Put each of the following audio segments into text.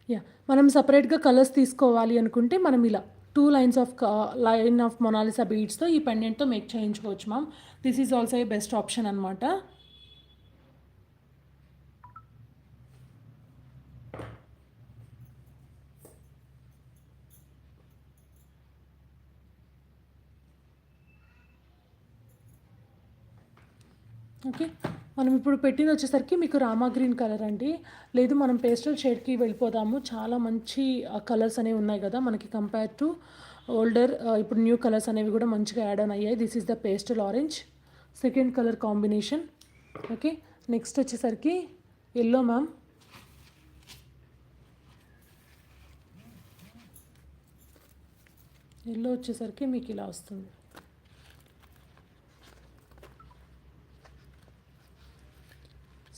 Yeah! మనం సెపరేట్‌గా colours తీసుకోవాలి అనుకుంటే మనం ఇలా 2 లైన్ ఆఫ్ మొనాలిసా బీడ్స్‌తో ఈ పెండెంట్‌తో మేక్ చేయించుకోవచ్చు ma'am. This is also a best option అనమాట. ఓకే. మనం ఇప్పుడు పెట్టింది వచ్చేసరికి మీకు రామా గ్రీన్ కలర్ అండి. లేదు మనం పేస్టల్ షేడ్‌కి వెళ్ళిపోదాము. చాలా మంచి కలర్స్ అనేవి ఉన్నాయి కదా! మనకి కంపేర్ టు ఇప్పుడు న్యూ కలర్స్ అనేవి కూడా మంచిగా యాడ్ ఆన్ అయ్యాయి. This is the pastel orange. Second colour combination. Okay. Next వచ్చేసరికి యెల్లో మ్యామ్. యెల్లో వచ్చేసరికి మీకు ఇలా వస్తుంది.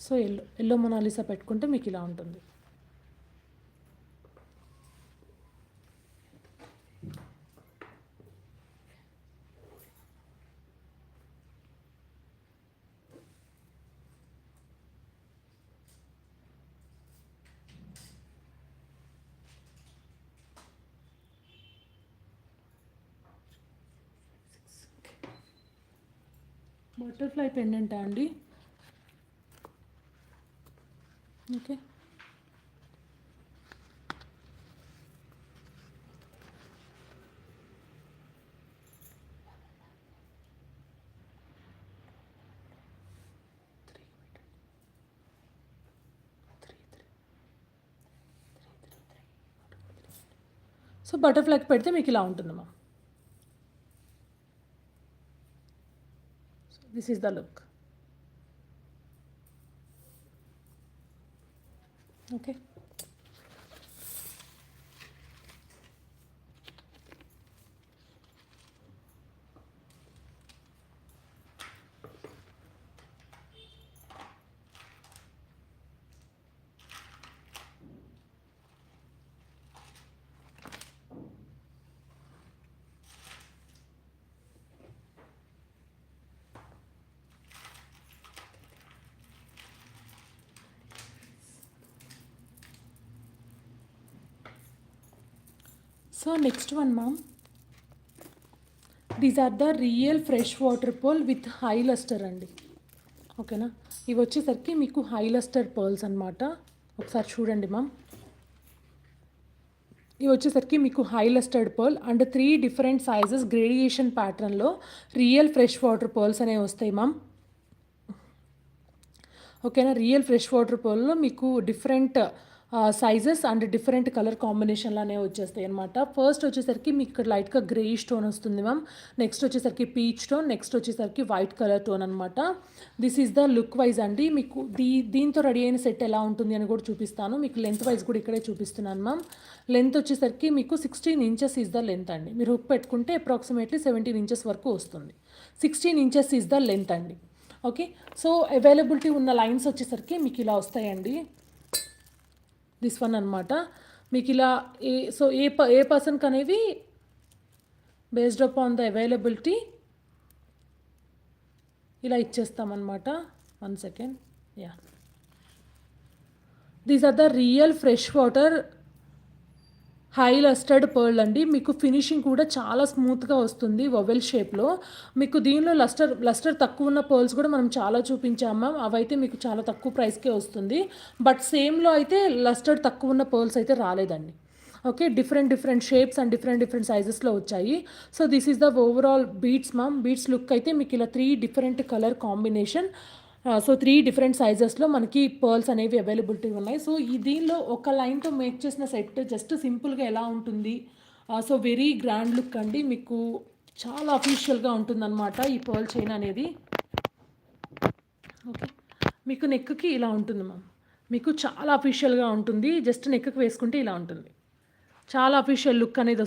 సో యెల్లో మొనాలిసా పెట్టుకుంటే మీకు ఇలా ఉంటుంది. బటర్ఫ్లై పెండెంటా అండి? ఓకే. సో బటర్ఫ్లైకి పెడితే మీకు ఇలా ఉంటుందమ్మా. This is the look. Okay. So next one ma'am. These are the real fresh water pearl with high lustre అండి. ఓకేనా? ఇవి వచ్చేసరికి మీకు హై లస్టర్ పర్ల్స్ అనమాట. ఒకసారి చూడండి మ్యామ్. ఇవి వచ్చేసరికి మీకు high lustred pearl and 3 different sizes graduation ప్యాటర్న్లో రియల్ ఫ్రెష్ వాటర్ పర్ల్స్ అనేవి వస్తాయి మ్యామ్. ఓకేనా? రియల్ ఫ్రెష్ వాటర్ పర్ల్లో మీకు different sizes and different colour కాంబినేషన్లో అనేవి వచ్చేస్తాయి అనమాట. ఫస్ట్ వచ్చేసరికి మీకు ఇక్కడ లైట్గా గ్రేయిష్ టోన్ వస్తుంది మ్యామ్. నెక్స్ట్ వచ్చేసరికి పీచ్ టోన్, నెక్స్ట్ వచ్చేసరికి వైట్ కలర్ టోన్ అనమాట. This is the look wise అండి. మీకు దీంతో రెడీ అయిన సెట్ ఎలా ఉంటుంది అని కూడా చూపిస్తాను. మీకు లెంత్ వైజ్ కూడా ఇక్కడే చూపిస్తున్నాను మ్యామ్. లెంత్ వచ్చేసరికి మీకు 16 ఇంచెస్ ఈజ్ ద లెంత్ అండి. మీరు హుక్ పెట్టుకుంటే అప్రాక్సిమేట్లీ 17 ఇంచెస్ వరకు వస్తుంది. 16 ఇంచెస్ ఈజ్ ద లెంత్ అండి. ఓకే. సో అవైలబిలిటీ ఉన్న లైన్స్ వచ్చేసరికి మీకు ఇలా వస్తాయండి. దిస్ వన్ అనమాట. మీకు ఇలా ఏ పర్సన్కి అనేవి బేస్డ్ అపాన్ ద అవైలబిలిటీ ఇలా ఇచ్చేస్తామన్నమాట. 1 second. Yeah, these are the real fresh water high lustred pearl అండి. మీకు ఫినిషింగ్ కూడా చాలా స్మూత్గా వస్తుంది వొవెల్ షేప్లో. మీకు దీనిలో లస్టర్ తక్కువ ఉన్న పర్ల్స్ కూడా మనం చాలా చూపించాము. అవైతే మీకు చాలా తక్కువ ప్రైస్కే వస్తుంది. బట్ సేమ్లో అయితే లస్టర్డ్ తక్కువ ఉన్న పర్ల్స్ అయితే రాలేదండి. Okay. Different shapes and different సైజెస్లో వచ్చాయి. So this is the overall beads ma'am. Beads look అయితే మీకు ఇలా 3 different colour combination. So 3 different సైజెస్లో మనకి పర్ల్స్ అనేవి అవైలబిలిటీ ఉన్నాయి. సో దీనిలో ఒక లైన్తో మేక్ చేసిన సెట్ జస్ట్ సింపుల్గా ఎలా ఉంటుంది, సో వెరీ గ్రాండ్ లుక్ అండి. మీకు చాలా అఫీషియల్గా ఉంటుందన్నమాట ఈ పర్ల్ చైన్ అనేది. ఓకే. మీకు నెక్కి ఇలా ఉంటుంది మ్యామ్. మీకు చాలా అఫీషియల్గా ఉంటుంది. జస్ట్ నెక్కి వేసుకుంటే ఇలా ఉంటుంది. చాలా అఫీషియల్ లుక్ అనేది